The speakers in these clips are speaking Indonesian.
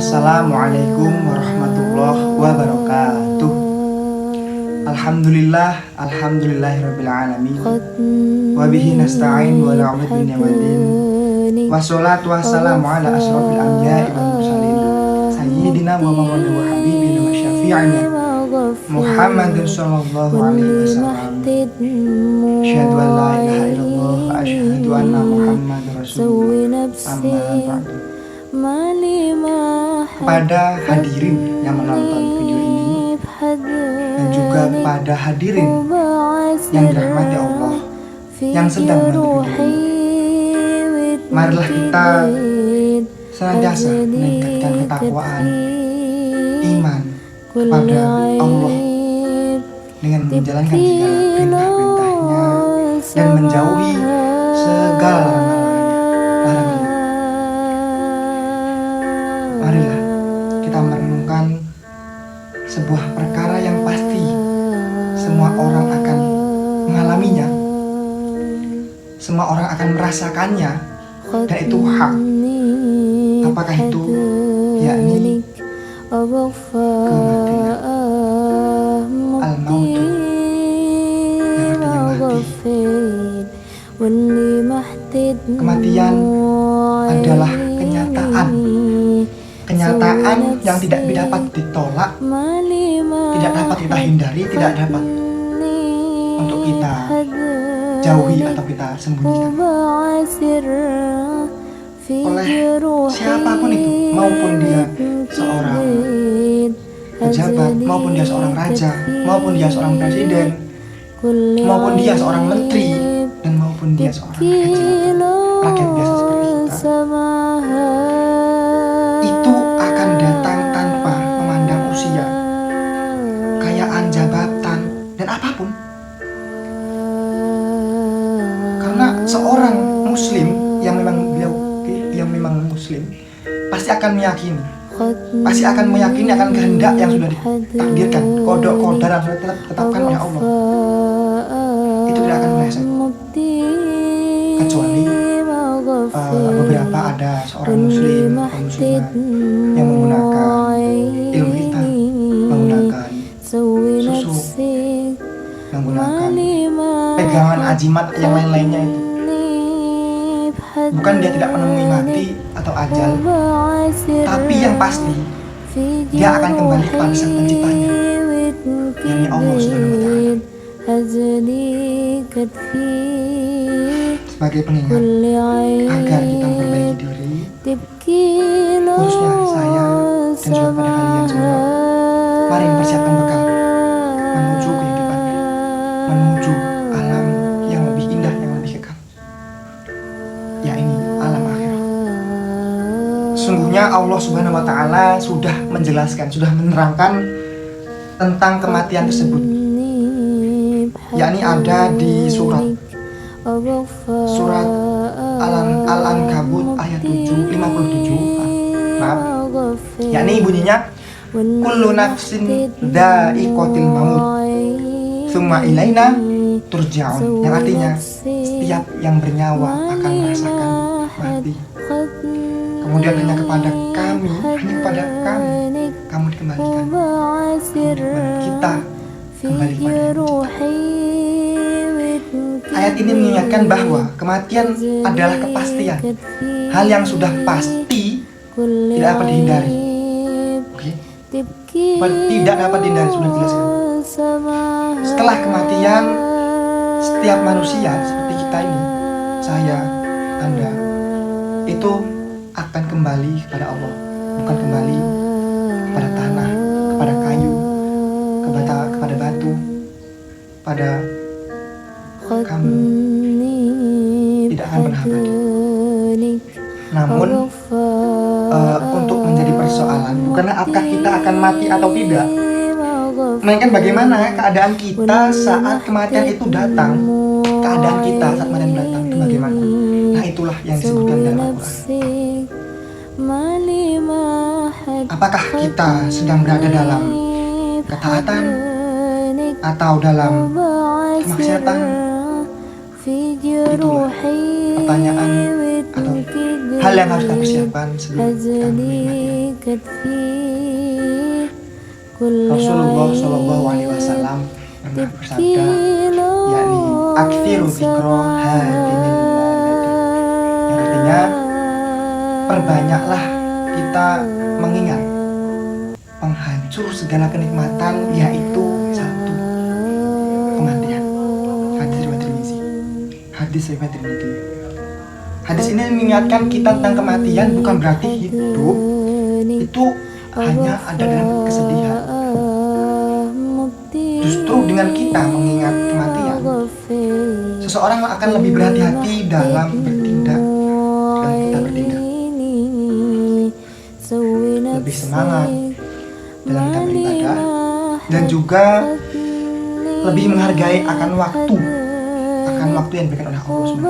Assalamualaikum warahmatullahi wabarakatuh. Alhamdulillahirabbil alamin. Wa bihi nasta'in wa la 'udwan ni'matin. Wassalatu wassalamu ala asyrofil anbiya'i wal mursalin. Sayyidina wa maulana wa habibina wa syafi'ina Muhammadin sallallahu alaihi wasallam. Asyhadu an la ilaha illallah wa asyhadu anna Muhammadar rasulullah. Amma ba'du. Kepada hadirin yang menonton video ini dan juga kepada hadirin yang dirahmati Allah yang sedang menonton video ini, marilah kita senantiasa meningkatkan ketakwaan, iman kepada Allah dengan menjalankan segala perintah-perintahnya dan menjauhi segala larangan-larangannya. Marilah kita merenungkan sebuah perkara yang pasti semua orang akan mengalaminya, semua orang akan merasakannya, dan itu hak. Apakah itu? Yakni kematian, al-mautu, yang artinya mati. Kematian adalah kenyataan yang tidak dapat ditolak, tidak dapat kita hindari, tidak dapat untuk kita jauhi atau kita sembunyikan oleh siapapun itu, maupun dia seorang pejabat, maupun dia seorang raja, maupun dia seorang presiden, maupun dia seorang menteri, dan maupun dia seorang rakyat biasa seperti kita. Itu akan datang tanpa memandang usia, kekayaan, jabatan, dan apapun. Karena seorang muslim yang memang muslim pasti akan meyakini akan kehendak yang sudah ditakdirkan, kodok kodar yang sudah ditetapkan oleh Allah. Itu tidak akan meleset, kecuali beberapa ada seorang muslim atau muslimah yang menggunakan ilmu hitam, menggunakan susu, menggunakan pegangan ajimat yang lain-lainnya itu. Bukan dia tidak menemui mati atau ajal, tapi yang pasti dia akan kembali kepada sang penciptanya, yakni Allah Subhanahu wa Ta'ala. Sebagai pengingat agar kita memperbaiki diri, khususnya saya dan juga pada kalian semua, mari mempersiapkan bekal menuju kehidupan, menuju alam yang lebih indah, yang lebih kekal, yakni alam akhirat. Sesungguhnya Allah Subhanahu wa Ta'ala sudah menjelaskan, sudah menerangkan tentang kematian tersebut, yakni ada di surat Al-Ankabut ayat 57, yakni bunyinya kullu nafsin dha'iqatul maut tsumma ilaina turja'un, yang artinya setiap yang bernyawa akan merasakan mati, kemudian hanya kepada kami kamu dikembalikan, kita kembali kepada Ayat ini mengingatkan bahwa kematian adalah kepastian, hal yang sudah pasti, tidak dapat dihindari. Oke? Tidak dapat dihindari, sudah dijelaskan. Setelah kematian, setiap manusia seperti kita ini, saya, Anda, itu akan kembali kepada Allah, bukan kembali kepada tanah, kepada kayu, kepada batu, pada kamu. Tidak akan pernah abadi. Namun untuk menjadi persoalan bukanlah apakah kita akan mati atau tidak, melainkan bagaimana keadaan kita saat kematian itu datang. Keadaan kita saat kematian datang itu bagaimana? Nah, itulah yang disebutkan dalam Al-Quran. Apakah kita sedang berada dalam ketaatan atau dalam kemaksiatan? Itulah pertanyaan atau hal yang harus kita persiapkan sebelum kita menikmati. Rasulullah Shallallahu Alaihi Wasallam pernah bersabda, yakni aktsiru dzikra hadimin ladati, yang artinya perbanyaklah kita mengingat penghancur segala kenikmatan, yaitu satu, kematian. Hadis ini mengingatkan kita tentang kematian, bukan berarti hidup itu hanya ada dalam kesedihan. Justru dengan kita mengingat kematian, seseorang akan lebih berhati-hati dalam bertindak, lebih semangat dalam kita beribadah, dan juga lebih menghargai akan waktu yang diberikan oleh Allah SWT.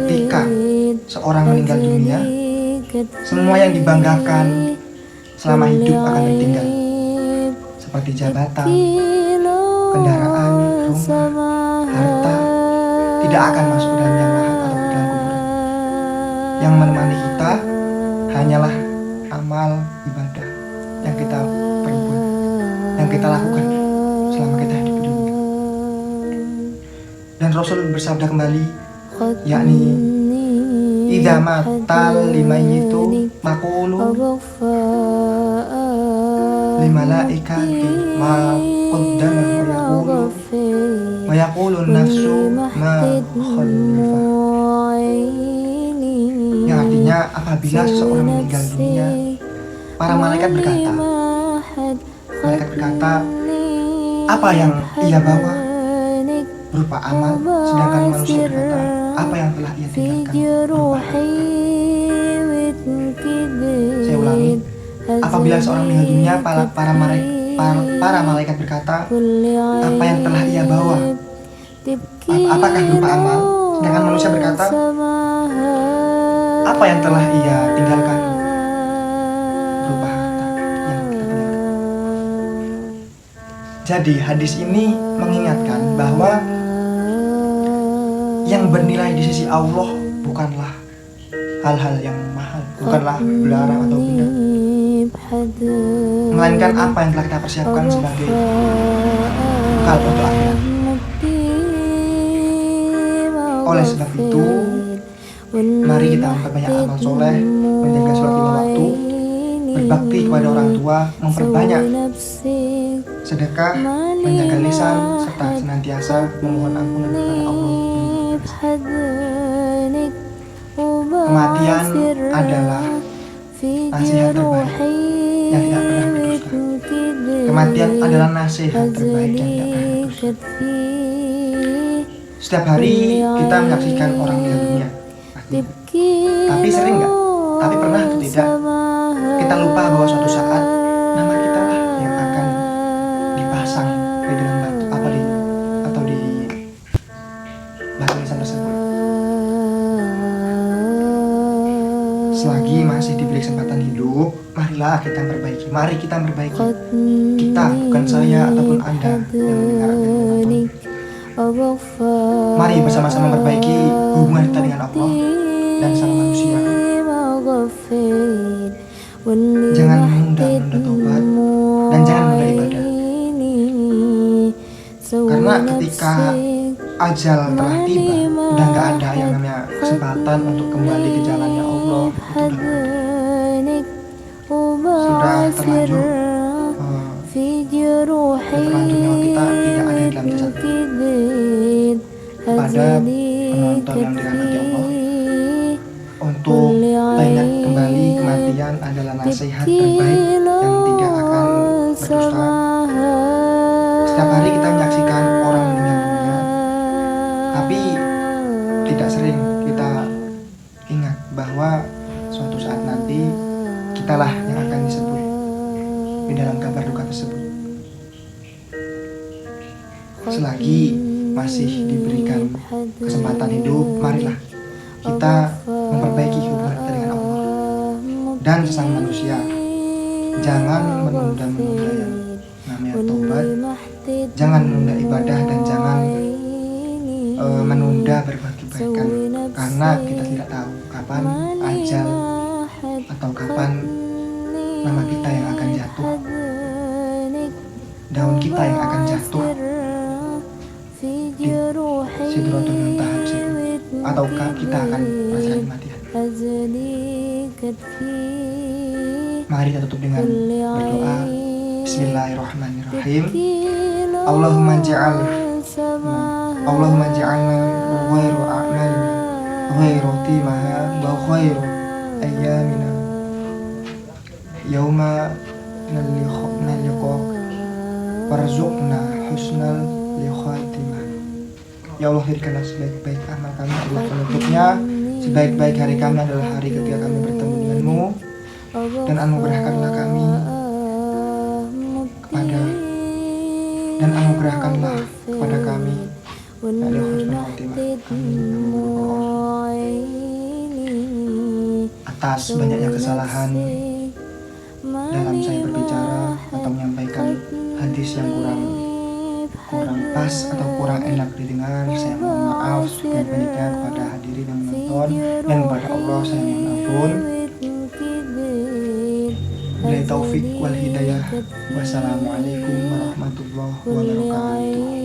Ketika seorang meninggal dunia, semua yang dibanggakan selama hidup akan tertinggal, seperti jabatan, kendaraan, rumah, harta, tidak akan masuk dalam yang lahat atau dalam kuburan. Yang menemani kita hanyalah amal ibadah yang kita perbuat, yang kita lakukan selama kita hidup di dunia. Dan Rasul bersabda kembali, yakni idza matal limayyitu maqulu limalaikati ma qaddama wa yaqulu nafsu ma khallafa. Yang artinya apabila seseorang meninggal dunia, para malaikat berkata, apa yang ia bawa berupa amal, sedangkan manusia berkata, apa yang telah ia tinggalkan berupa harta. Saya ulangi, apabila seorang meninggal dunia, para malaikat berkata, apa yang telah ia bawa, apakah berupa amal, sedangkan manusia berkata, apa yang telah ia tinggalkan berupa harta yang kita tinggalkan. Jadi hadis ini mengingatkan bahwa yang bernilai di sisi Allah bukanlah hal-hal yang mahal, bukanlah barang atau benda, melainkan apa yang telah kita persiapkan sebagai bekal untuk akhirat. Oleh sebab itu, mari kita memperbanyak amal soleh, menjaga sholat 5 waktu, berbakti kepada orang tua, memperbanyak sedekah, menjaga lisan, serta senantiasa memohon ampunan kepada Allah. Kematian adalah nasihat terbaik yang tidak pernah berdusta. Kematian adalah nasihat terbaik yang tidak pernah berdusta. Setiap hari kita menyaksikan orang meninggal dunia, tapi sering nggak? Tapi pernah atau tidak? Kita lupa bahwa suatu saat nama kita lah yang akan dipasang di dalam batu atau di batu nisan tersebut. Selagi masih diberi kesempatan hidup, marilah kita perbaiki. Mari kita perbaiki. Kita, bukan saya ataupun Anda yang mendengar dan menonton. Mari bersama-sama memperbaiki hubungan kita dengan Allah dan sama manusia. Jangan menunda-nunda tobat dan jangan menunda ibadah. Karena ketika ajal telah tiba, udah gak ada yang namanya kesempatan untuk kembali ke jalannya Allah. Sudah terlanjur nyawa kita tidak ada dalam jasad. Pada penonton yang dirahmati Allah, untuk teringat kembali kematian adalah nasihat terbaik yang tidak akan berdusta. Setiap hari kita menyaksikan orang meninggal dunia, tapi tidak sering kita ingat bahwa suatu saat nanti kitalah yang akan disebut di dalam kabar duka tersebut. Selagi masih diberikan kesempatan hidup, marilah kita memperbaiki hubungan kita dengan Allah dan sesama manusia. Jangan menunda yang namanya tobat Jangan menunda ibadah dan jangan menunda berbuat kebaikan, karena kita tidak tahu kapan ajal atau kapan nama kita yang akan jatuh, daun kita yang akan jatuh di Sidratul Muntaha atau kita akan merasakan kematian. Mari kita tutup dengan berdoa. Bismillahirrahmanirrahim. Allahumma ja'alna ghairu a'malina ghairu timaha wa ghairu ayyamina yauma naliqa warzuqna husnal likhatimah. Ya Allah, berikanlah sebaik-baik amal kami adalah penutupnya, sebaik-baik hari kami adalah hari ketika kami bertemu denganmu, dan anugerahkanlah kami kepada kami atas banyaknya kesalahan dalam saya berbicara atau menyampaikan hadis yang kurang pas atau kurang enak didengar. Saya mohon maaf sebanyak-banyaknya kepada hadirin yang menonton, dan kepada Allah saya mohon ampun. Billahi taufik wal hidayah. Wassalamualaikum warahmatullahi wabarakatuh.